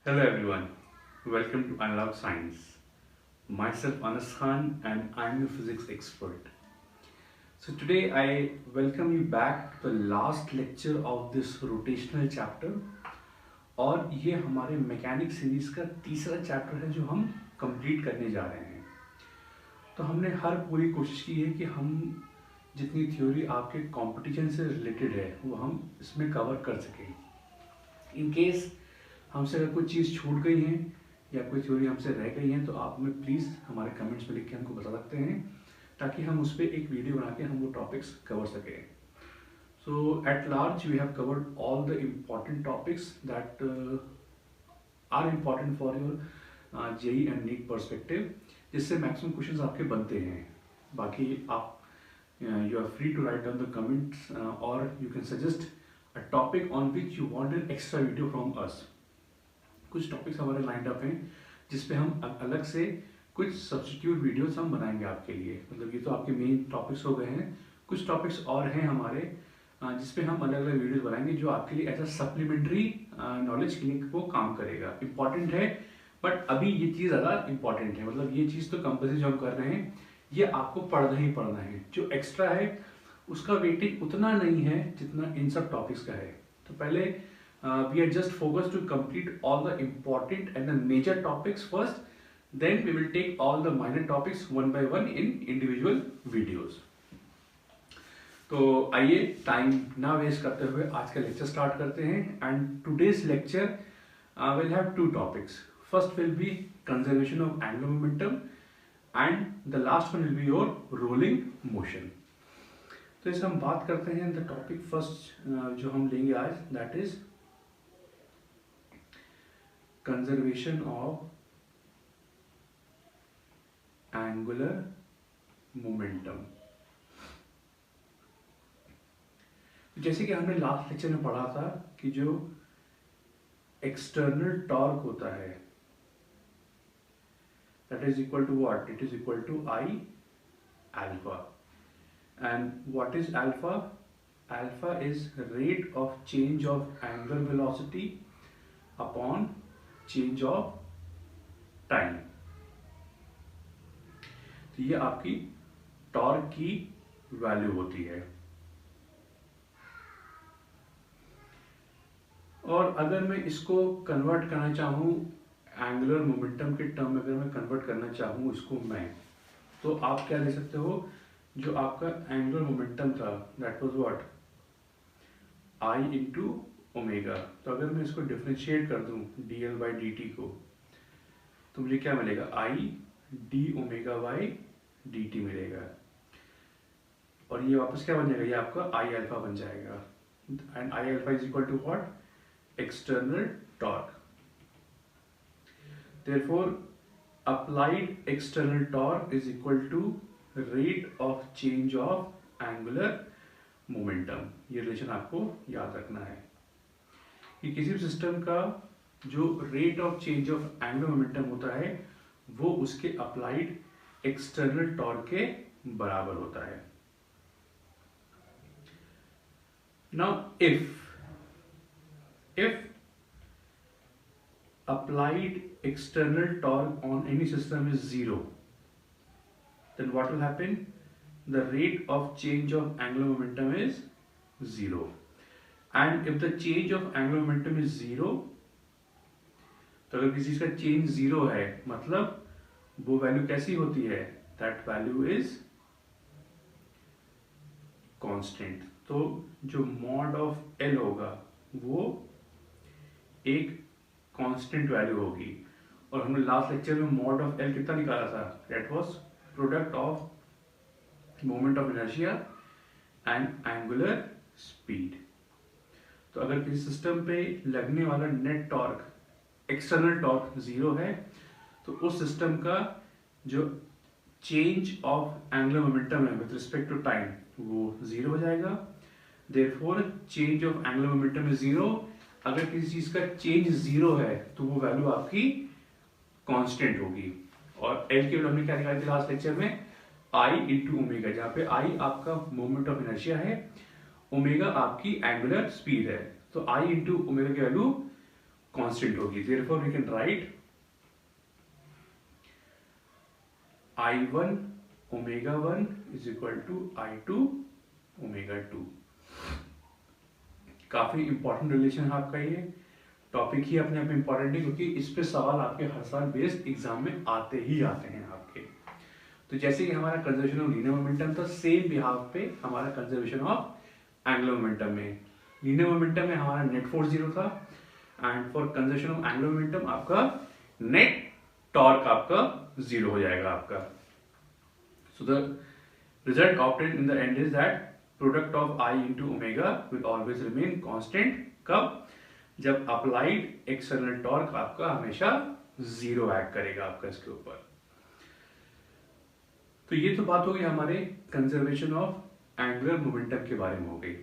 Hello everyone, welcome to Analog Science. Myself Anas Khan and I'm your physics expert. So today I welcome you back to the last lecture of this rotational chapter और ये हमारे mechanic series का तीसरा chapter है जो हम complete करने जा रहे हैं। तो हमने हर पूरी कोशिश की है कि हम जितनी थ्योरी आपके कंपटीशन से रिलेटेड है वो हम इसमें कवर कर सकें। इन केस हमसे अगर कोई चीज़ छूट गई है या कोई थ्योरी हमसे रह गई है तो आप हमें प्लीज़ हमारे कमेंट्स में लिख के हमको बता सकते हैं ताकि हम उस पर एक वीडियो बना के हम वो टॉपिक्स कवर सकें। So at large we have covered all the important topics that are important for your JEE and NEET perspective, जिससे मैक्सिमम क्वेश्चंस आपके बनते हैं। बाकी आप you are free to write down the comments और you can suggest a topic on which you want an extra video from us. कुछ topics हमारे lined up हैं जिसपे हम अलग से कुछ सब्स्टिट्यूट वीडियोस हम बनाएंगे आपके लिए। मतलब ये तो आपके मेन टॉपिक्स हो गए हैं, कुछ टॉपिक्स और हैं हमारे जिसपे हम अलग अलग वीडियोस बनाएंगे जो आपके लिए एज अ सप्लीमेंट्री नॉलेज के लिए वो काम करेगा। इंपॉर्टेंट है बट अभी ये चीज़ ज़्यादा इंपॉर्टेंट है। मतलब ये चीज़ तो कंपल्सरी जो हम कर रहे हैं ये आपको पढ़ना ही पढ़ना है। जो एक्स्ट्रा है उसका वेटेज उतना नहीं है जितना इन सब टॉपिक्स का है। तो पहले we are just focused to complete all the important and the major topics first, then we will take all the minor topics one by one in individual videos. तो आइए टाइम ना वेस्ट करते हुए आज का लेक्चर स्टार्ट करते हैं। And today's lecture will have to topics. First will be conservation of angular momentum and the last one will be your rolling motion. तो इसे हम बात करते हैं। द टॉपिक फर्स्ट जो हम लेंगे आज that is conservation of angular momentum। जैसे कि हमने लास्ट लेक्चर में पढ़ा था कि जो एक्सटर्नल टॉर्क होता है that is equal to what? It is equal to I alpha. And what is alpha? Alpha is rate of change of angular velocity upon change of time. तो ये आपकी टॉर्क की वैल्यू होती है। और अगर मैं इसको कन्वर्ट करना चाहूं एंगुलर मोमेंटम के टर्म में, अगर मैं कन्वर्ट करना चाहूं इसको मैं, तो आप क्या ले सकते हो? जो आपका एंगुलर मोमेंटम था that was what? I into omega. तो अगर मैं इसको डिफरेंशिएट कर दूं dl बाई dt को, तो मुझे क्या मिलेगा? I D omega by dt मिलेगा। और ये वापस क्या बन जाएगा? ये आपका आई अल्फा बन जाएगा। And I alpha is equal to what? External torque. Therefore applied external torque is equal to rate of change of angular momentum. ये रिलेशन आपको याद रखना है कि किसी भी सिस्टम का जो rate of change of angular momentum होता है वो उसके अप्लाइड एक्सटर्नल टॉर्क के बराबर होता है। Now if applied external torque on any system is zero, then what will happen? The rate of change of angular momentum is zero. And if the change of angular momentum is zero, तो अगर किसी चीज का change zero है मतलब वो value कैसी होती है? That value is constant. तो जो मॉड ऑफ एल होगा वो एक कांस्टेंट वैल्यू होगी। और हमने लास्ट लेक्चर में मॉड ऑफ एल कितना निकाला था? That was product of moment of inertia and angular speed. तो अगर किसी सिस्टम पे लगने वाला net torque external torque zero है तो उस सिस्टम का जो चेंज ऑफ एंगुलर मोमेंटम है विद रिस्पेक्ट टू टाइम वो जीरो हो जाएगा। Therefore change of angular momentum is zero. अगर किसी चीज का चेंज जीरो है तो वो वैल्यू आपकी कांस्टेंट होगी। और एल की वैल्यू हमने क्या निकाली थी लास्ट लेक्चर में? आई इंटू ओमेगा, जहाँ पे आई आपका मोमेंट ऑफ इनर्शिया है, ओमेगा आपकी एंगुलर स्पीड है। तो आई इंटू ओमेगा की वैल्यू कांस्टेंट होगी। Therefore we can write I1 omega 1 is equal to I2 omega 2। काफी इंपॉर्टेंट रिलेशन है आपका, ये टॉपिक ही अपने आप में इंपॉर्टेंट है क्योंकि इस पे सवाल आपके हर साल बेस्ड एग्जाम में आते ही आते हैं आपके। तो जैसे कि हमारा कंजर्वेशन ऑफ लीनियर मोमेंटम था, सेम बिहाफ पे हमारा कंजर्वेशन ऑफ एंगुलर मोमेंटम में, लीनियर मोमेंटम में हमारा नेट फोर्स 0 था and for conservation of angular momentum आपका नेट टॉर्क आपका 0 हो जाएगा आपका। So the result obtained in the end is that product of I into omega will always remain constant. कब? जब अप्लाइड एक्सटर्नल टॉर्क आपका हमेशा 0 एक्ट करेगा आपका इसके ऊपर। तो ये तो बात हो गई हमारे कंजर्वेशन ऑफ एंगुलर मोमेंटम के बारे में हो गई।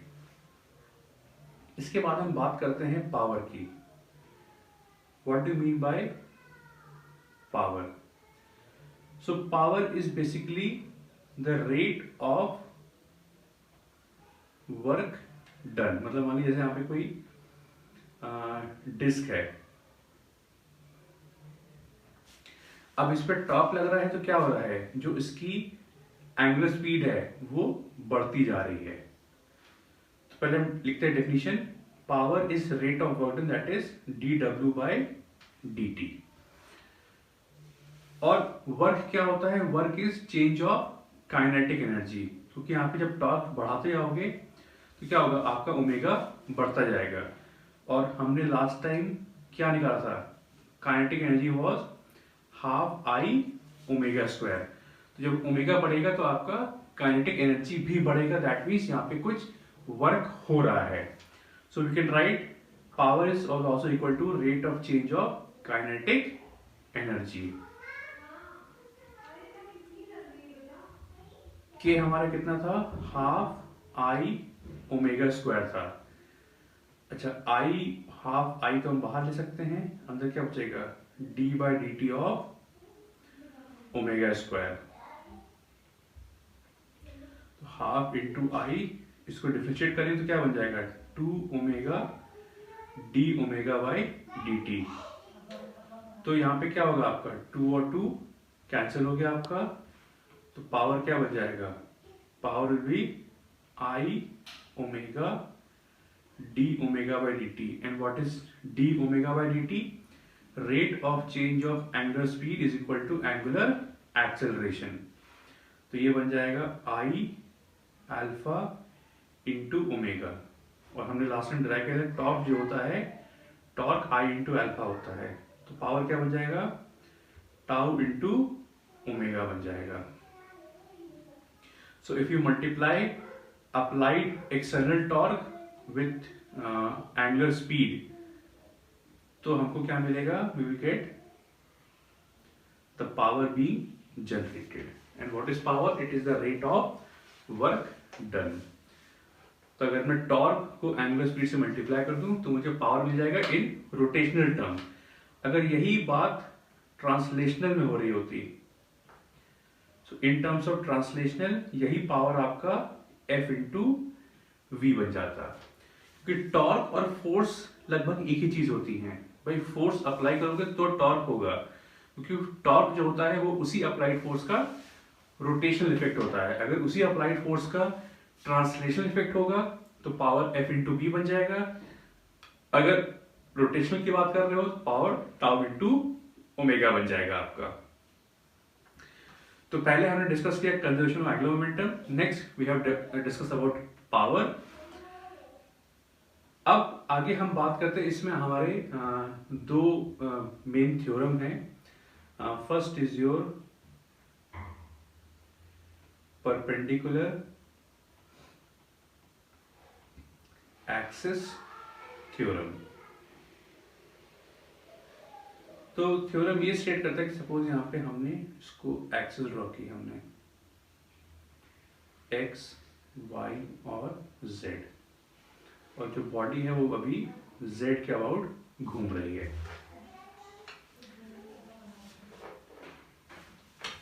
इसके बाद हम बात करते हैं पावर की। What do mean by power? So power is basically the rate of work done. मतलब मान लीजिए जैसे यहाँ पे कोई डिस्क है, अब इस पर टॉर्क लग रहा है तो क्या हो रहा है, जो इसकी एंगुलर स्पीड है वो बढ़ती जा रही है। तो पहले हम लिखते हैं definition, power is rate of work done that is dw by dt। और वर्क क्या होता है? Work is change of kinetic energy, क्योंकि यहाँ पे जब टॉर्क बढ़ाते जाओगे तो क्या होगा, आपका ओमेगा बढ़ता जाएगा। और हमने लास्ट टाइम क्या निकाला था, kinetic energy was half I omega square. तो जब ओमेगा बढ़ेगा तो आपका काइनेटिक एनर्जी भी बढ़ेगा, दैट मीन्स यहाँ पे कुछ वर्क हो रहा है। So we can write power is also equal to rate of change of kinetic energy. के हमारा कितना था, हाफ I ओमेगा स्क्वायर था। अच्छा, I हाफ I तो हम बाहर ले सकते हैं, अंदर क्या बचेगा, d by D T of omega square. तो हाफ इंटू I, इसको डिफरेंशिएट करें तो क्या बन जाएगा, 2 omega D omega by D T. तो यहाँ पे क्या होगा आपका, 2 और 2 कैंसिल हो गया आपका, तो पावर क्या बन जाएगा, power will be I omega d omega by dt। and what is d omega by dt? rate of change of angular speed is equal to angular acceleration। तो ये बन जाएगा I अल्फा इंटू ओमेगा। और हमने last time derive किया था, torque जो होता है, टॉर्क I इंटू अल्फा होता है, तो पावर क्या बन जाएगा, टाउ इंटू ओमेगा बन जाएगा। So if you multiply applied external torque with angular speed, तो हमको क्या मिलेगा, we will get the power being generated। and what is power? it is the rate of work done। तो अगर मैं torque को एंगुलर स्पीड से multiply कर दूं तो मुझे पावर मिल जाएगा इन रोटेशनल टर्म। अगर यही बात ट्रांसलेशनल में हो रही होती, सो इन टर्म्स ऑफ ट्रांसलेशनल यही पावर आपका F इंटू वी बन जाता। क्योंकि टॉर्क और फोर्स लगभग एक ही चीज होती हैं। भाई फोर्स अप्लाई करोगे तो टॉर्क होगा, क्योंकि टॉर्क जो होता है वो उसी अप्लाइड फोर्स का रोटेशनल इफेक्ट होता है। अगर उसी अप्लाइड फोर्स का ट्रांसलेशनल इफेक्ट होगा तो पावर F इंटू बी बन जाएगा। अगर रोटेशनल की बात कर रहे हो तो पावर टाउ इंटू ओमेगा बन जाएगा आपका। तो पहले हमने डिस्कस किया conservation of angular momentum, next we have discuss about power. अब आगे हम बात करते हैं, इसमें हमारे दो मेन थ्योरम हैं। First is your perpendicular axis theorem. तो थ्योरम ये स्टेट करता है कि सपोज यहाँ पे हमने इसको एक्सिस ड्रॉ की, हमने x, y और z, और जो बॉडी है वो अभी z के अबाउट घूम रही है।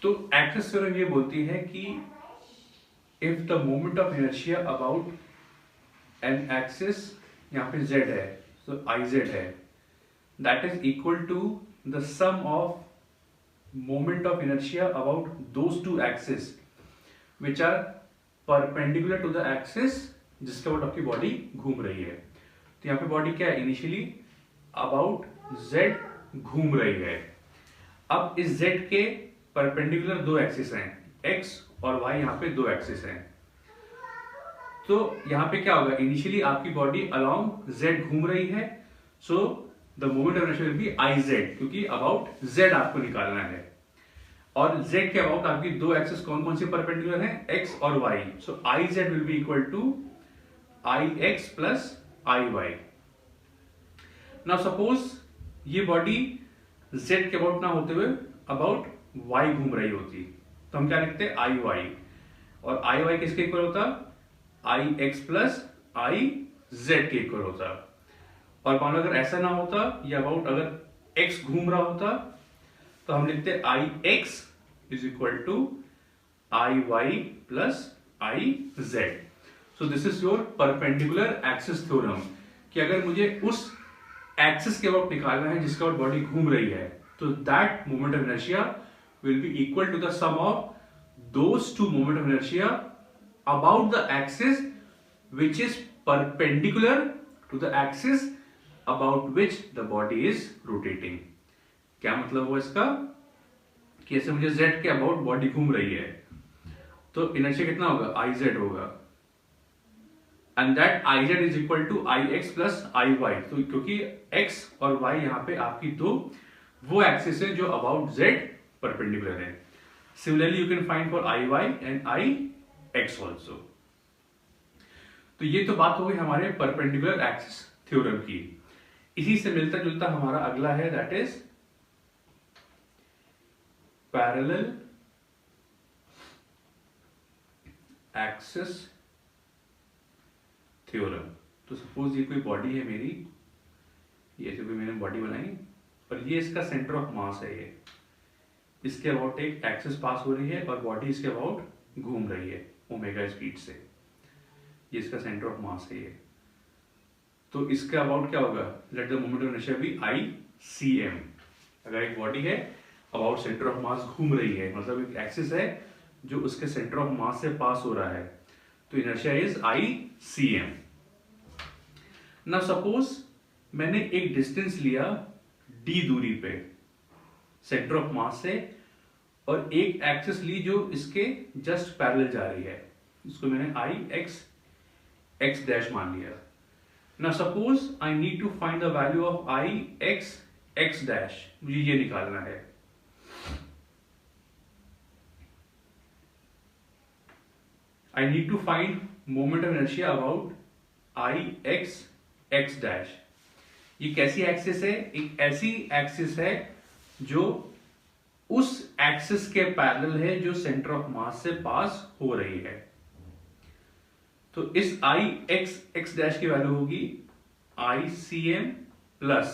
तो एक्सिस थ्योरम ये बोलती है कि if the moment of inertia about an axis, यहाँ पे z है तो iz है, that is equal to the sum of moment of inertia about those two axes which are perpendicular to the axis जिसके about आपकी body घूम रही है। तो यहाँ पे बॉडी क्या है, इनिशियली अबाउट z घूम रही है। अब इस z के परपेंडिकुलर दो एक्सिस हैं, x और y, यहाँ पे दो एक्सिस हैं। तो यहाँ पे क्या होगा, इनिशियली आपकी बॉडी अलोंग z घूम रही है, so the moment of inertia will B iz, क्योंकि अबाउट z आपको निकालना है। और z के अबाउट आपकी दो एक्सिस कौन कौन सी परपेंडिकुलर हैं, x और y। So iz will be equal to ix plus iy। Now suppose ये बॉडी z के अबाउट ना होते हुए अबाउट y घूम रही होती, तो हम क्या लिखते हैं, iy। और iy किसके इक्वल होता, ix प्लस iz के इक्वल होता। और मान लो अगर ऐसा ना होता, या अबाउट अगर x घूम रहा होता, तो हम लिखते ix is equal to iy plus iz। So this is your perpendicular axis theorem, कि अगर मुझे उस एक्सिस के अबाउट निकालना है जिसके अबाउट बॉडी घूम रही है, तो that moment of inertia will be equal to the sum of those two moment of inertia about the axis which is perpendicular to the axis about which the body is rotating। क्या मतलब हुआ इसका, कि ऐसे मुझे z के about body घूम रही है, तो इनर्शिया कितना होगा, iz होगा, and that iz is equal to ix plus iy। तो क्योंकि x और y यहाँ पे आपकी दो वो एक्सिस है जो अबाउट z परपेंडिकुलर है। Similarly you can find for iy and ix also. तो ये तो बात हो गई हमारे परपेंडिकुलर एक्सिस थ्योरम की। इसी से मिलता जुलता हमारा अगला है, that is parallel axis theorem. तो सपोज ये कोई बॉडी है मेरी, ये ऐसे कोई मैंने बॉडी बनाई, और ये इसका सेंटर ऑफ मास है, ये इसके अबाउट एक एक्सिस पास हो रही है और बॉडी इसके अबाउट घूम रही है ओमेगा स्पीड से, ये इसका सेंटर ऑफ मास है ये। तो इसके अबाउट क्या होगा, let the moment of inertia be ICM। अगर एक बॉडी है अबाउट सेंटर ऑफ मास घूम रही है, मतलब एक एक्सिस है जो उसके सेंटर ऑफ मास से पास हो रहा है, तो inertia is ICM। Now suppose मैंने एक डिस्टेंस लिया d दूरी पे सेंटर ऑफ मास से, और एक एक्सिस ली जो इसके जस्ट पैरेलल जा रही है, इसको मैंने x डैश मान लिया। Now suppose I need to find the value of x dash, मुझे ये निकालना है। I need to find moment of inertia about x dash। ये कैसी एक्सिस है, एक ऐसी एक्सिस है जो उस एक्सिस के पैरेलल है जो सेंटर ऑफ मास से पास हो रही है। तो इस x डैश की वैल्यू होगी ICM plus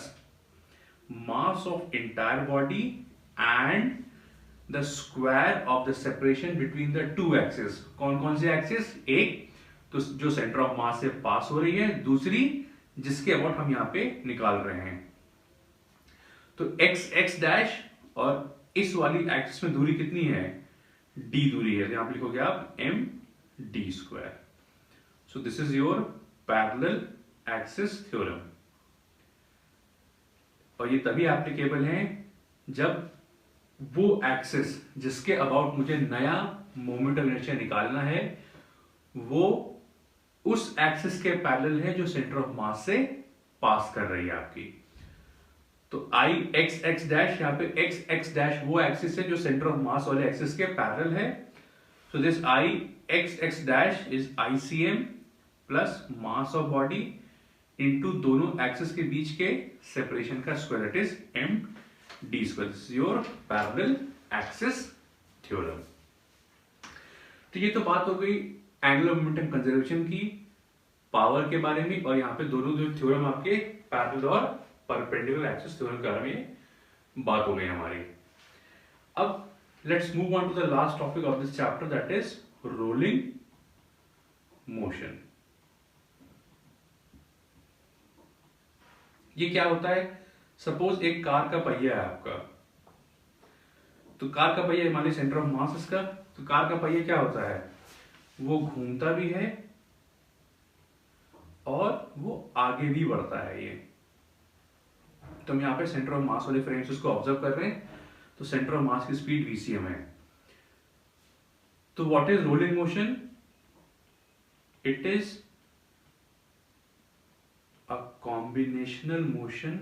mass of entire body and the square of the separation between the two axis. कौन कौन से एक्सिस, एक तो जो सेंटर ऑफ मास से पास हो रही है, दूसरी जिसके अबाउट हम यहां पे निकाल रहे हैं। तो x डैश और इस वाली एक्सिस में दूरी कितनी है, d दूरी है, तो यहां पे लिखोगे आप md square. So this is your parallel axis theorem। और ये तभी एप्लीकेबल है जब वो एक्सिस जिसके अबाउट मुझे नया मोमेंट ऑफ इनर्शिया निकालना है, वो उस एक्सिस के पैरेलल है जो सेंटर ऑफ मास से पास कर रही है आपकी। तो IX डैश, यहाँ पे x डैश वो एक्सिस है जो सेंटर ऑफ मास वाले एक्सिस के पैरेलल है। So this IX dash is ICM plus mass of body into दोनों एक्सिस के बीच के सेपरेशन का square, that is md square. This is your parallel axis theorem. तो ये तो बात हो गई एंगुलर मोमेंटम कंजर्वेशन की, पावर के बारे में, और यहाँ पे दोनों जो थ्योरम आपके पैरेलल और परपेंडिकुलर एक्सिस थ्योरम के बारे में बात हो गई हमारी। अब let's move on to the last topic of this chapter, that is rolling motion. ये क्या होता है, सपोज एक कार का पहिया है आपका, तो कार का पहिया मान लीजिए सेंटर ऑफ मास इसका, तो कार का पहिया क्या होता है, वो घूमता भी है और वो आगे भी बढ़ता है। ये तो हम यहाँ पे सेंटर ऑफ मास वाले फ्रेम्स उसको ऑब्जर्व कर रहे हैं, तो सेंटर ऑफ मास की स्पीड वीसीएम है। तो what is rolling motion? It is a combinational motion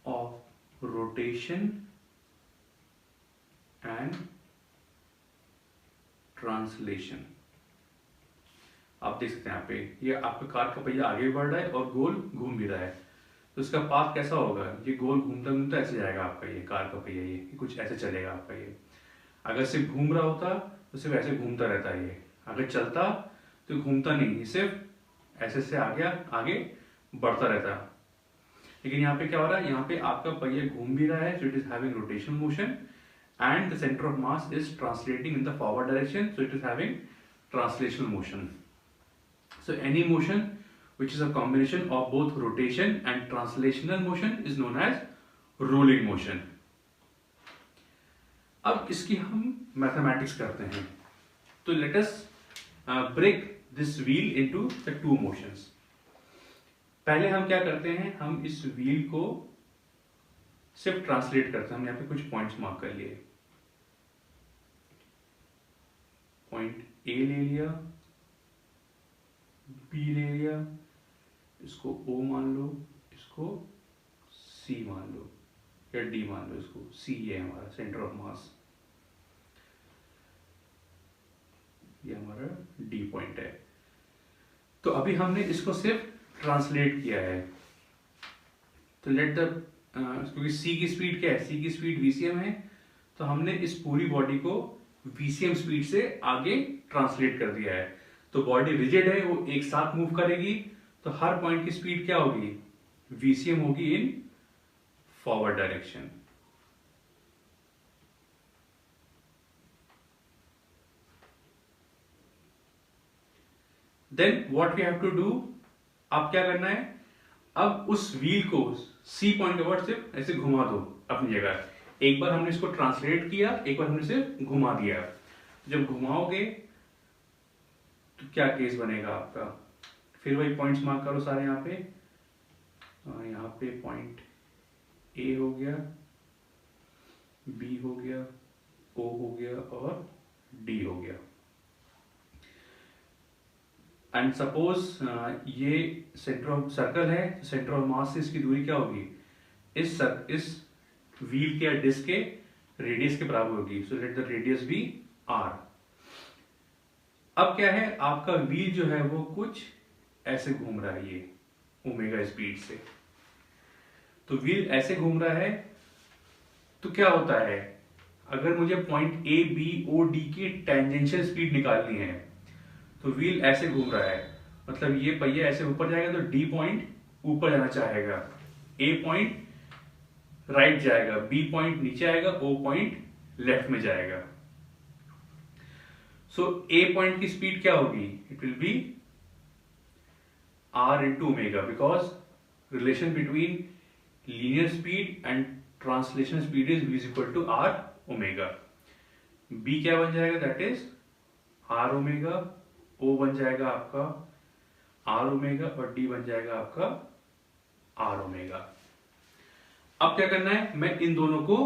of rotation and translation. आप देख सकते हैं यहाँ पे, ये आपका कार का पहिया आगे बढ़ रहा है और गोल घूम भी रहा है, तो इसका पाथ कैसा होगा, ये गोल घूमता घूमता ऐसे जाएगा आपका ये कार का पहिया, ये कुछ ऐसे चलेगा आपका ये। अगर सिर्फ घूम रहा होता तो सिर्फ ऐसे घूमता रहता है ये, अगर चलता तो घूमता नहीं, ये सिर्फ ऐसे से आगे बढ़ता रहता। लेकिन यहाँ पे क्या हो रहा है, यहाँ पे आपका पहिया घूम भी रहा है, so it is having rotational motion and the centre of mass is translating in the forward direction, so it is having translational motion. So any motion which is a combination of both rotation and translational motion is known as rolling motion. अब इसकी हम mathematics करते हैं, तो let us break this wheel into the two motions. पहले हम क्या करते हैं, हम इस व्हील को सिर्फ ट्रांसलेट करते हैं। हम यहाँ पे कुछ पॉइंट्स मार्क कर लिए, पॉइंट ए ले लिया, बी ले लिया, इसको ओ मान लो, इसको सी मान लो या डी मान लो, इसको सी है हमारा सेंटर ऑफ मास, ये हमारा डी पॉइंट है। तो अभी हमने इसको सिर्फ ट्रांसलेट किया है, तो लेट द क्योंकि सी की स्पीड क्या है, सी की स्पीड वीसीएम है, तो हमने इस पूरी बॉडी को वीसीएम स्पीड से आगे ट्रांसलेट कर दिया है। तो बॉडी रिजिड है, वो एक साथ मूव करेगी, तो हर पॉइंट की स्पीड क्या होगी, वीसीएम होगी in forward direction. Then what we have to do, अब क्या करना है, अब उस व्हील को सी पॉइंट के वर्ड सिर्फ ऐसे घुमा दो अपनी जगह। एक बार हमने इसको ट्रांसलेट किया, एक बार हमने सिर्फ घुमा दिया। जब घुमाओगे तो क्या केस बनेगा आपका, फिर वही पॉइंट्स मार्क करो सारे यहाँ पे, यहाँ पे पॉइंट ए हो गया, बी हो गया, ओ हो गया और डी हो गया। एंड सपोज ये सेंटर ऑफ सर्कल है, सेंटर ऑफ मास से इसकी दूरी क्या होगी, इस व्हील के डिस्क के रेडियस के बराबर होगी, so let the radius be R. अब क्या है, आपका व्हील जो है वो कुछ ऐसे घूम रहा है, ये ओमेगा स्पीड से। तो व्हील ऐसे घूम रहा है, तो क्या होता है, अगर मुझे point A B O D की टेंजेंशियल स्पीड निकालनी है, तो व्हील ऐसे घूम रहा है, मतलब ये पहिया ऐसे ऊपर जाएगा तो डी पॉइंट ऊपर जाना चाहेगा, ए पॉइंट राइट जाएगा, बी पॉइंट नीचे आएगा, ओ पॉइंट लेफ्ट में जाएगा। सो ए पॉइंट की स्पीड क्या होगी, it will be R into omega, because relation between linear speed and translation speed is v equal to R omega. B क्या बन जाएगा, that is R omega, O बन जाएगा आपका आर ओमेगा और डी बन जाएगा आपका आर ओमेगा। अब क्या करना है, मैं इन दोनों को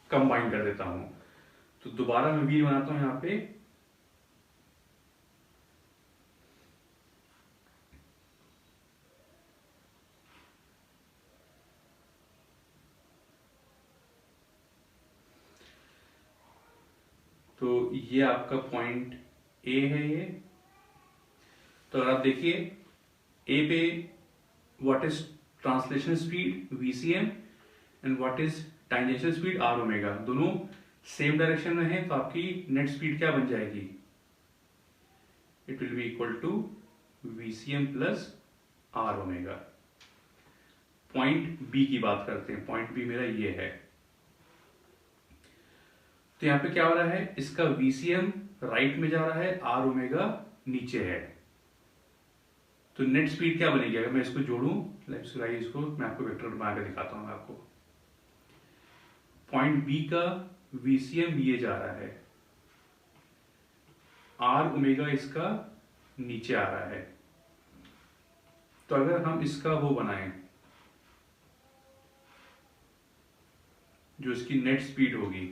कंबाइन कर देता हूं, तो दोबारा मैं व्हील बनाता हूं यहां पे, तो ये आपका पॉइंट ए है ये। तो अगर आप देखिए ए पे what is translation speed VCM and what is tangential speed R omega, दोनों सेम डायरेक्शन में है, तो आपकी नेट स्पीड क्या बन जाएगी, it will be equal to VCM plus R omega. Point B की बात करते हैं, पॉइंट बी मेरा ये है, तो यहां पे क्या हो रहा है, इसका वीसीएम राइट में जा रहा है, आर ओमेगा नीचे है, तो नेट स्पीड क्या बनेगी अगर मैं इसको जोड़ूं, लेट्स से इसको मैं आपको वेक्टर बना के दिखाता हूं आपको। पॉइंट बी का वीसीएम ये जा रहा है, आर ओमेगा इसका नीचे आ रहा है। तो अगर हम इसका वो बनाएं, जो इसकी नेट स्पीड होगी,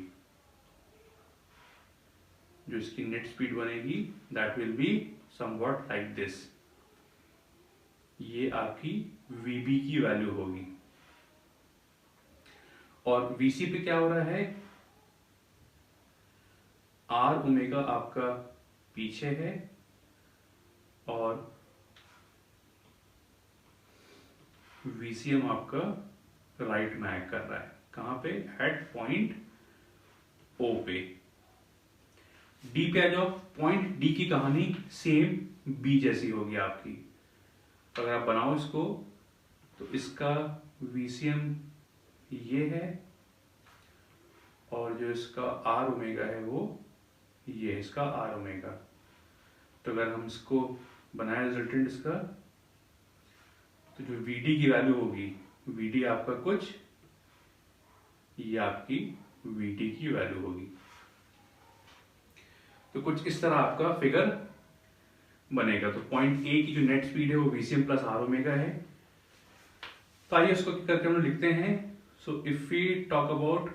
जो इसकी नेट स्पीड बनेगी that will be somewhat like this. ये आपकी वीबी की वैल्यू होगी। और वीसी पे क्या हो रहा है, आर ओमेगा आपका पीछे है और वीसीएम आपका राइट में एक्ट कर रहा है। कहां पे, एट पॉइंट ओ पे। डी पे आ जाओ, पॉइंट डी की कहानी सेम बी जैसी होगी आपकी। तो अगर आप बनाओ इसको तो इसका वीसीएम ये है और जो इसका आर ओमेगा है वो ये इसका आर ओमेगा। तो अगर हम इसको बनाए रिजल्टेंट इसका, तो जो वीडी की वैल्यू होगी, वीडी आपका कुछ, ये आपकी वीटी की वैल्यू होगी। तो कुछ इस तरह आपका फिगर बनेगा। तो पॉइंट ए की जो नेट स्पीड है वो वीसीएम प्लस आर ओमेगा है। तो आइए उसको करके हम लोग लिखते हैं। So if we talk about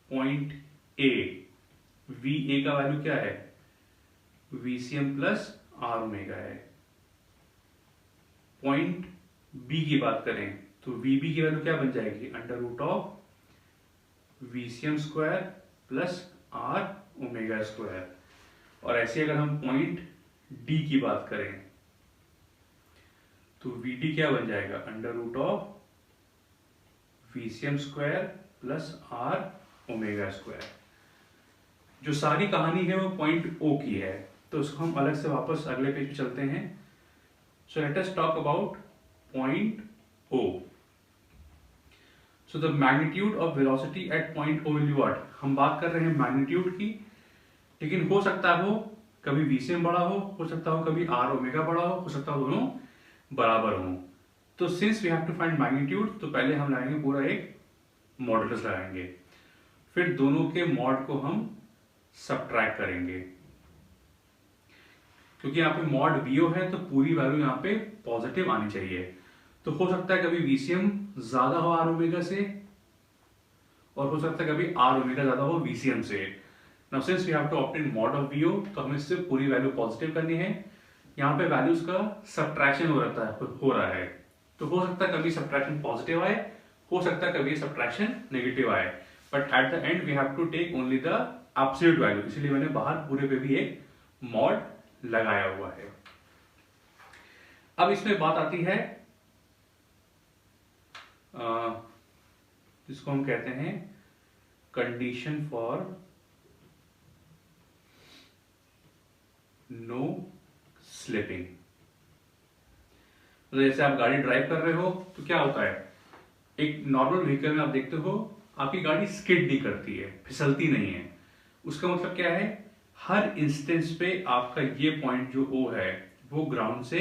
point A, V A का वैल्यू क्या है, वीसीएम प्लस आर ओमेगा है। पॉइंट बी की बात करें तो वीबी की वैल्यू क्या बन जाएगी, under root of VCM square plus R omega square. और ऐसे अगर हम पॉइंट डी की बात करें तो वीडी क्या बन जाएगा, under root of VCM square plus R omega square. जो सारी कहानी है वो पॉइंट ओ की है। तो उसको हम अलग से वापस अगले पेज पे चलते हैं। So let us talk about point O. So the magnitude of velocity at point O will be what. हम बात कर रहे हैं मैग्नीट्यूड की, लेकिन हो सकता हो कभी वीसीएम बड़ा हो सकता हो कभी आर ओमेगा बड़ा हो सकता हो दोनों बराबर हो। तो since we have to find magnitude, तो पहले हम लगाएंगे पूरा एक मॉडुलस लगाएंगे, फिर दोनों के मॉड को हम सबट्रैक्ट करेंगे। क्योंकि यहाँ पे मॉड वीओ है तो पूरी वैल्यू यहाँ पे पॉजिटिव आनी चाहिए। तो हो सकता है कभी वीसीएम ज्यादा हो आर ओमेगा से, और हो सकता है कभी आर ओमेगा ज्यादा हो वीसीएम से। Now since we have to obtain mod of VO, तो हमें इससे पूरी वैल्यू पॉजिटिव करनी है। यहाँ पे वैल्यूज का सब्ट्रैक्शन हो रहा है। तो हो सकता है कभी सब्ट्रैक्शन पॉजिटिव आए, हो सकता है कभी सब्ट्रैक्शन नेगेटिव आए, but at the end we have to take only the absolute value. इसलिए मैंने बाहर पूरे पे भी एक मॉड लगाया हुआ है। अब इसमें बात आती है जिसको हम कहते हैं कंडीशन फॉर नो स्लिपिंग। तो जैसे आप गाड़ी ड्राइव कर रहे हो तो क्या होता है, एक नॉर्मल व्हीकल में आप देखते हो आपकी गाड़ी स्किड नहीं करती है, फिसलती नहीं है। उसका मतलब क्या है, हर इंस्टेंस पे आपका ये पॉइंट जो ओ है वो ग्राउंड से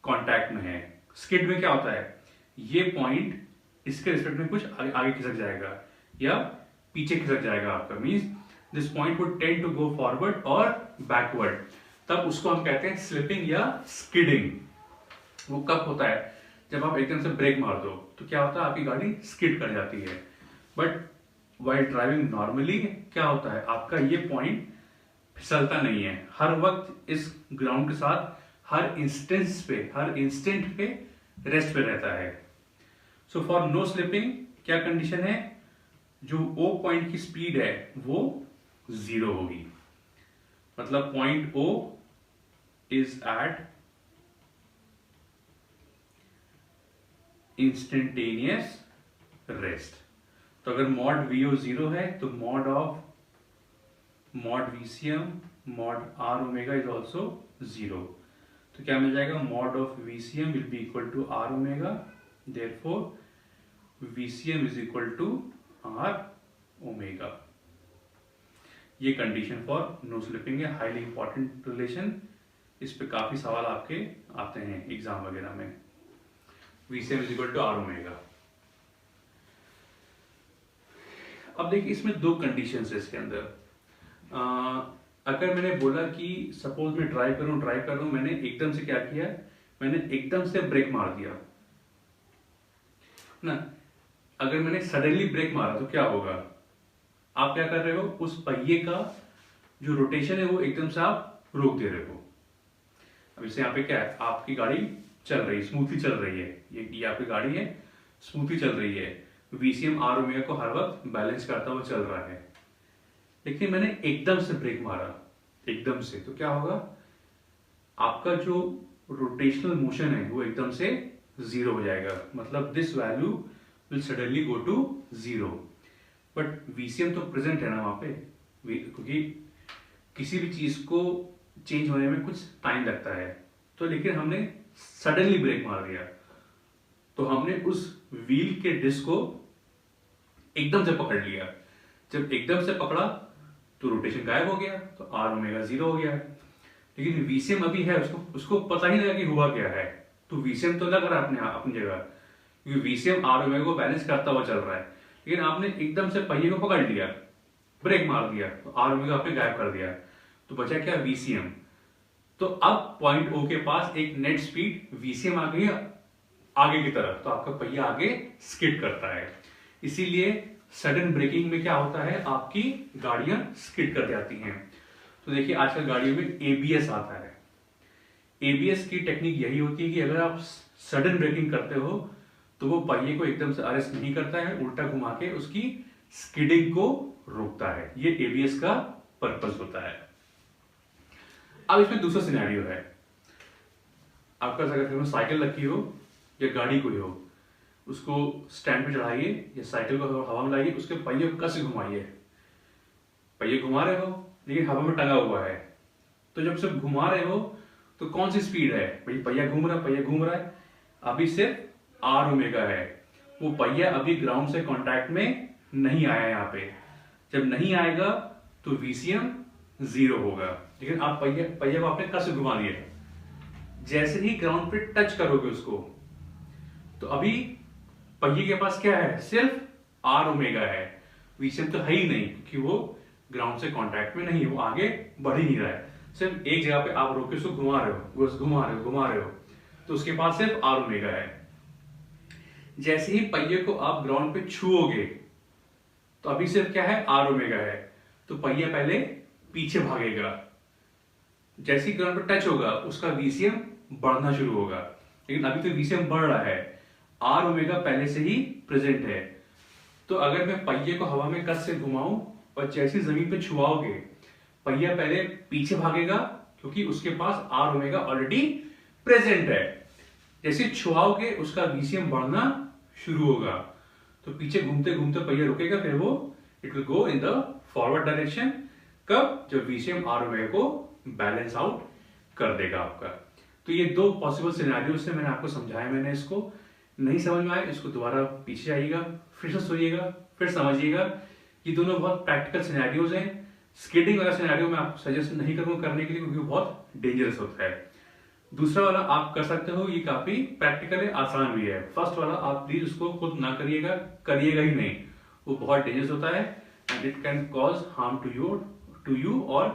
कांटेक्ट में है। स्किड में क्या होता है, ये पॉइंट इसके रिस्पेक्ट में कुछ आगे खिसक जाएगा या पीछे खिसक जाएगा आपका, means this point would tend to go forward और बैकवर्ड। तब उसको हम कहते हैं स्लिपिंग या स्किडिंग। वो कब होता है, जब आप एकदम से ब्रेक मार दो तो क्या होता है, आपकी गाड़ी स्किड कर जाती है। बट वाइल ड्राइविंग नॉर्मली क्या होता है, आपका ये पॉइंट फिसलता नहीं है, हर वक्त इस ग्राउंड के साथ हर इंस्टेंस पे, हर इंस्टेंट पे रेस्ट पे रहता है। सो फॉर नो स्लिपिंग क्या कंडीशन है, जो ओ पॉइंट की स्पीड है वो 0 होगी। मतलब point O is at instantaneous rest. तो अगर मॉड वीओ 0 है तो mod of mod VCM mod R omega is also 0। तो क्या मिल जाएगा, mod of VCM will be equal to R omega, therefore VCM is equal to R omega. ये condition for no slipping है, highly important relation इस पे काफी सवाल आपके आते हैं एग्जाम वगैरह में। VCM is equal to R omega. अब देखिए इसमें दो कंडीशंस है इसके अंदर। अगर मैंने बोला कि सपोज मैं ड्राइव कर रहा हूं, मैंने एकदम से क्या किया, मैंने एकदम से ब्रेक मार दिया ना। अगर मैंने सडनली ब्रेक मारा तो क्या होगा, आप क्या कर रहे हो, उस पहिए का जो रोटेशन है वो एकदम से आप रोक दे रहे हो। अब इससे यहाँ पे क्या है, आपकी गाड़ी चल रही है, स्मूथली चल रही है, ये आपकी गाड़ी है, स्मूथली चल रही है, VCM आर ओमेगा को हर वक्त बैलेंस करता हुआ चल रहा है। लेकिन मैंने एकदम से ब्रेक मारा, एकदम से, तो क्या होगा, आपका जो रोटेशनल मोशन है वो एकदम से जीरो हो जाएगा, मतलब this value will suddenly go to zero. But VCM तो प्रेजेंट है ना वहां पे, क्योंकि किसी भी चीज को चेंज होने में कुछ टाइम लगता है। तो लेकिन हमने सडनली ब्रेक मार दिया, तो हमने उस व्हील के डिस्क को एकदम से पकड़ लिया। जब एकदम से पकड़ा तो रोटेशन गायब हो गया, तो आर ओमेगा जीरो हो गया। लेकिन VCM अभी है, उसको पता ही नहीं लगा कि हुआ क्या है, तो VCM तो लग रहा है अपनी जगह, क्योंकि VCM आर ओमेगा को बैलेंस करता हुआ चल रहा है। लेकिन आपने एकदम से पहिए को पकड़ लिया, ब्रेक मार दिया, तो आर ओमेगा आपने गायब कर दिया, तो बचा क्या, VCM। तो अब पॉइंट O के पास एक नेट स्पीड VCM आ गई आगे की तरफ, तो आपका पहिया आगे स्किड करता है। इसीलिए सडन ब्रेकिंग में क्या होता है, आपकी गाड़ियां स्किड कर जाती हैं। तो देखिए आजकल गाड़ियों में ABS आता है। ABS की टेक्निक यही होती है कि अगर आप सडन ब्रेकिंग करते हो तो वो पहिए को एकदम से अरेस्ट नहीं करता है, उल्टा घुमा के उसकी स्किडिंग को रोकता है। ये ABS का पर्पस होता है। अब इसमें दूसरा सिनेरियो है, आपका अगर साइकिल रखी हो या गाड़ी कोई हो, उसको स्टैंड पे चढ़ाइए या साइकिल को हवा में लाइए, उसके पहिए को कस घुमाइए, पहिए घुमा रहे हो लेकिन हवा में टंगा हुआ है, तो जब सिर्फ घुमा रहे हो तो कौन सी स्पीड है, भाई पहिया घूम रहा है, अभी सिर्फ आर ओमेगा है। वो पहिया अभी ग्राउंड से कांटेक्ट में नहीं आया यहाँ पे, जब नहीं आएगा तो VCM जीरो होगा। लेकिन आप पहिया को आपने कस घुमा दिया, जैसे ही ग्राउंड पे टच करोगे उसको, तो अभी पहिए के पास क्या है, सिर्फ आर ओमेगा है, VCM तो है ही नहीं, क्योंकि वो ग्राउंड से कांटेक्ट में नहीं है, वो आगे बढ़ ही नहीं रहा है। सिर्फ एक जगह पे आप रोके उसको घुमा रहे हो, तो उसके पास सिर्फ आर ओमेगा है। जैसे ही पहिए को आप ग्राउंड पे छुओगे तो अभी सिर्फ क्या है, आर ओमेगा है, तो पहिया पहले पीछे भागेगा, जैसे ही ग्राउंड पे टच होगा उसका VCM बढ़ना शुरू होगा। लेकिन अभी तो VCM बढ़ रहा है, आर ओमेगा पहले से ही प्रेजेंट है। तो अगर मैं पहिए को हवा में कस से घुमाऊं और जैसे जमीन पे छुआओगे, पहिया पहले पीछे भागेगा क्योंकि उसके पास आर ओमेगा ऑलरेडी प्रेजेंट है। जैसे छुआओगे उसका VCM बढ़ना शुरू होगा, तो पीछे घूमते घूमते पहिया रुकेगा, फिर वो it will go in the forward direction. कब, जब VCM आर ओमेगा को बैलेंस आउट कर देगा आपका। तो ये दो पॉसिबल सिनेरियो से मैंने आपको समझाया। मैंने इसको नहीं समझ में आया, इसको दोबारा पीछे आइएगा, फिर से सुनिएगा, फिर समझिएगा। ये दोनों बहुत प्रैक्टिकल सिनेरियोज हैं। स्किडिंग वाला सिनेरियो मैं आपको सजेस्ट नहीं करूंगा करने के लिए, क्योंकि वो बहुत डेंजरस होता है। दूसरा वाला आप कर सकते हो, ये काफी प्रैक्टिकल है, आसान भी है। फर्स्ट वाला आप प्लीज उसको खुद ना करिएगा ही नहीं, वो बहुत डेंजरस होता है and it can cause harm to you और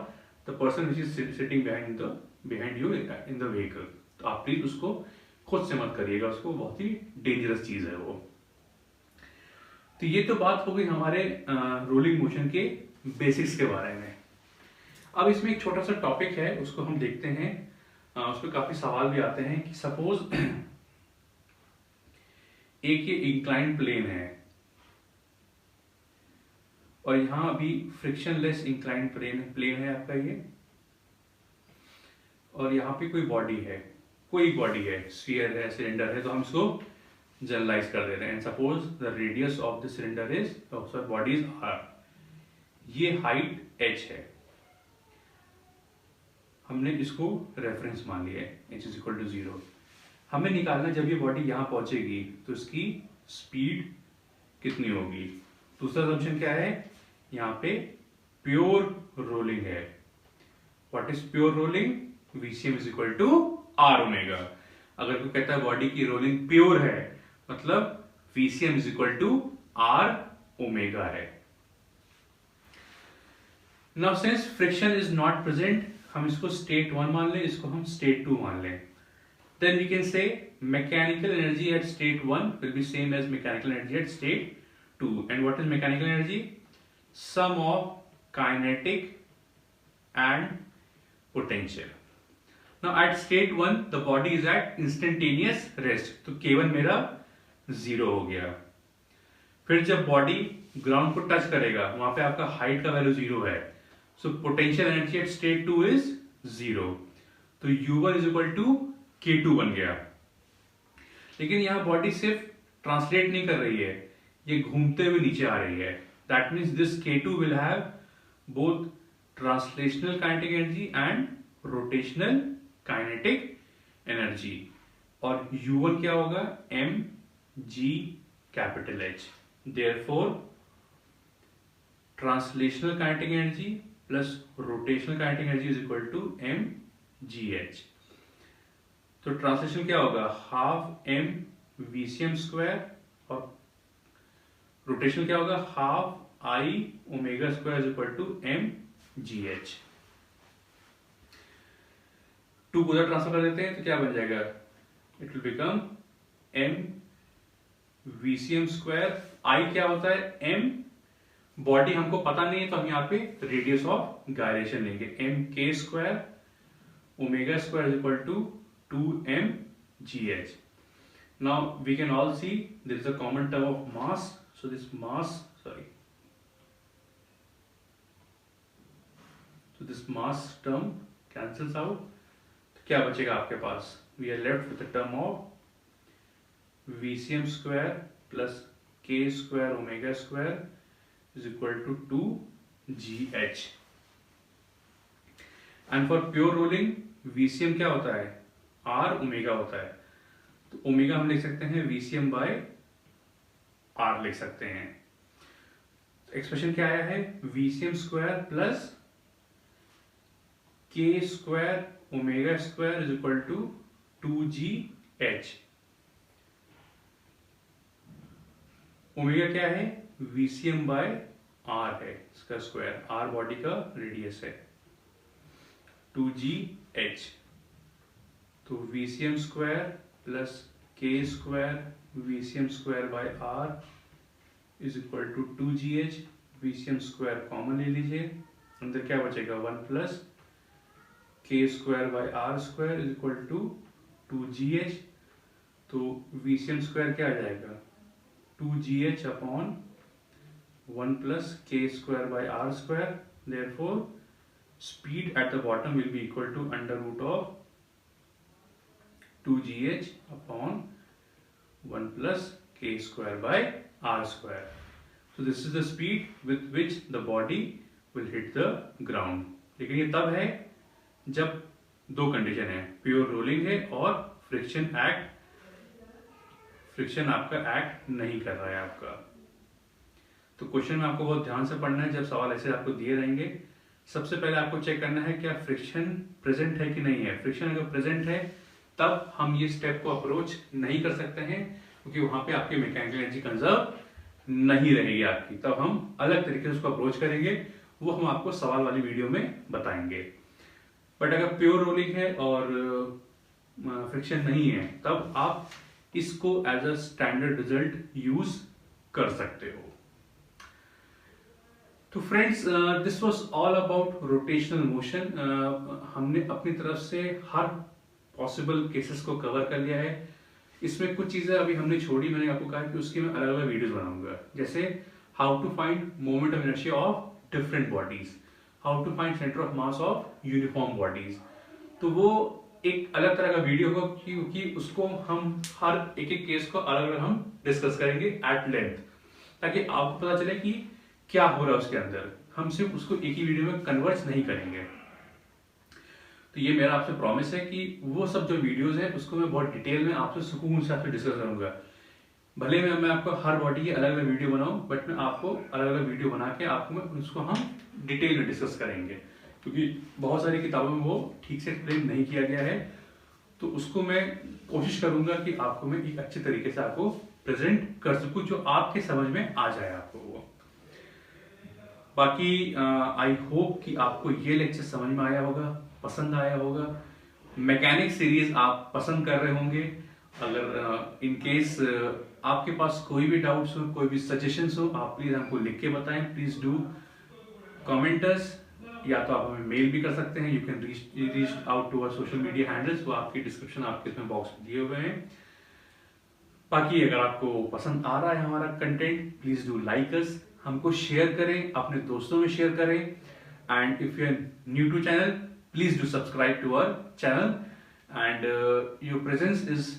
the person which is sitting behind you in the vehicle. तो आप प्लीज उसको खुद से मत करिएगा, उसको बहुत ही डेंजरस चीज है वो। तो ये तो बात हो गई हमारे रोलिंग मोशन के बेसिक्स के बारे में। अब इसमें एक छोटा सा टॉपिक है, उसको हम देखते हैं। उस पर काफी सवाल भी आते हैं कि सपोज एक ये इंक्लाइन प्लेन है और यहां अभी फ्रिक्शनलेस इंक्लाइन प्लेन है आपका ये, और यहाँ पे कोई बॉडी है, स्फीयर है, सिलेंडर है, तो हम इसको जनरलाइज कर दे रहे हैं। Suppose the radius of the cylinder is, sorry, body is r, ये हाइट h है, हमने इसको रेफरेंस मान लिया है, h इज इक्वल टू 0। हमें निकालना जब ये बॉडी यहां पहुंचेगी तो इसकी स्पीड कितनी होगी। दूसरा असम्पशन क्या है, यहाँ पे प्योर रोलिंग है। What is pure rolling, VCM is equal to R omega. अगर कोई कहता है बॉडी की रोलिंग प्योर है, मतलब VCM is equal to R omega है। Now since friction is not present, हम इसको स्टेट 1 मान लें, इसको हम स्टेट 2 मान लें। Then we can say mechanical energy at state 1 will be same as mechanical energy at state 2. And what is mechanical energy? Sum of kinetic and potential. Now at state 1 the body is at instantaneous rest, तो K1 मेरा 0 हो गया। फिर जब body ground को touch करेगा, वहां पे आपका हाइट का वैल्यू 0 है, so potential energy at state 2 is 0, तो U1 is equal to K2 बन गया। लेकिन यहां बॉडी सिर्फ ट्रांसलेट नहीं कर रही है, ये घूमते हुए नीचे आ रही है। That means this K2 will have both translational kinetic energy and rotational kinetic energy. और U1 क्या होगा? mg capital H। Therefore translational kinetic energy plus rotational kinetic energy is equal to mgh। तो ट्रांसलेशन क्या होगा? Half m VCM square, और rotation क्या होगा? Half I omega square is equal to mgh। 2 को उधर ट्रांसफर कर देते हैं तो क्या बन जाएगा? It will become m VCM square. I क्या होता है? m। बॉडी हमको पता नहीं है तो हम यहाँ पे रेडियस ऑफ गायरेशन लेंगे, mk square omega square is equal to 2mgh. Now we can all see there is a common term of mass, so this mass term cancels out. तो क्या बचेगा आपके पास? We are left with the term of VCM square plus k square omega square is equal to 2gh. And for pure rolling VCM क्या होता है? R omega होता है, तो ओमेगा हम लिख सकते हैं VCM बाय R लिख सकते हैं। तो एक्सप्रेशन क्या आया है? VCM square plus k square omega square is equal to 2gh। Omega क्या है? VCM बाय R है, इसका स्क्वायर, R बॉडी का रेडियस है, 2gh। तो VCM square plus k square VCM square by R is equal to 2gh। VCM square common ले लीजिए, अंदर क्या बचेगा? 1 plus k square by R square is equal to 2gh। तो VCM square क्या आ जाएगा? 2gh upon 1 plus k square by R square. Therefore speed at the bottom will be equal to under root of 2gh upon 1 plus k square by r square. So this is the speed with which the body will hit the ground. लेकिन ये तब है जब दो condition है, pure rolling है और friction आपका एक्ट नहीं कर रहा है आपका। तो क्वेश्चन में आपको बहुत ध्यान से पढ़ना है। जब सवाल ऐसे आपको दिए रहेंगे, सबसे पहले आपको चेक करना है क्या फ्रिक्शन प्रेजेंट है कि नहीं है। फ्रिक्शन अगर प्रेजेंट है तब हम ये स्टेप को अप्रोच नहीं कर सकते हैं, क्योंकि वहां पे आपकी मैकेनिकल एनर्जी कंजर्व नहीं रहेगी आपकी। तब हम अलग तरीके से उसको अप्रोच करेंगे, वो हम आपको सवाल वाली वीडियो में बताएंगे। बट अगर प्योर रोलिंग है और फ्रिक्शन नहीं है, तब आप इसको as a standard result use कर सकते हो। तो friends, this was all about rotational motion. हमने अपनी तरफ से हर पॉसिबल केसेस को कवर कर लिया है। इसमें कुछ चीजें अभी हमने छोड़ी, मैंने आपको कहा कि उसकी मैं अलग अलग वीडियोस बनाऊंगा, जैसे how to find moment of inertia of different bodies, how to find centre of mass of uniform bodies. तो वो एक अलग तरह का वीडियो होगा, क्योंकि उसको हम हर एक एक केस को अलग अलग हम डिस्कस करेंगे एट लेंथ, ताकि आपको पता चले कि क्या हो रहा है उसके अंदर। हम सिर्फ उसको एक ही वीडियो में कन्वर्ट नहीं करेंगे। तो ये मेरा आपसे प्रॉमिस है कि वो सब जो वीडियोस हैं उसको मैं बहुत डिटेल में आपसे सुकून से आपसे डिस्कस करूंगा। भले मैं आपको हर बॉडी की अलग अलग वीडियो बनाऊं, बट मैं आपको अलग अलग वीडियो बना के आपको मैं उसको हम डिटेल में डिस्कस करेंगे क्योंकि बहुत सारी किताबों में वो ठीक से एक्सप्लेन नहीं किया गया है। तो उसको मैं कोशिश करूंगा कि आपको मैं एक अच्छे तरीके से आपको प्रेजेंट कर सकूं, जो आपके समझ में आ जाए आपको वो। बाकी आई होप कि आपको ये लेक्चर समझ में आया होगा, पसंद आया होगा। मैकेनिक सीरीज आप पसंद कर रहे होंगे। अगर इन केस आपके पास कोई भी डाउट्स हो, कोई भी सजेशंस हो, आप प्लीज हमको लिख के बताएं। प्लीज डू कमेंटर्स, या तो आप हमें मेल भी कर सकते हैं। You can reach out to our social media handles, वो आपकी डिस्क्रिप्शन आपके इसमें बॉक्स में दिए हुए हैं। बाकी अगर आपको पसंद आ रहा है हमारा content, please do like us, हमको शेयर करें, अपने दोस्तों में शेयर करें। And if you are new to channel, please do subscribe to our channel. And your presence is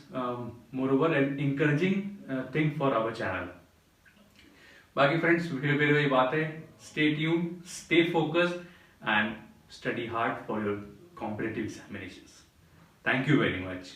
more an encouraging thing for our channel. बाकी friends, video वही बात है, stay tune, stay focused and study hard for your competitive examinations. Thank you very much.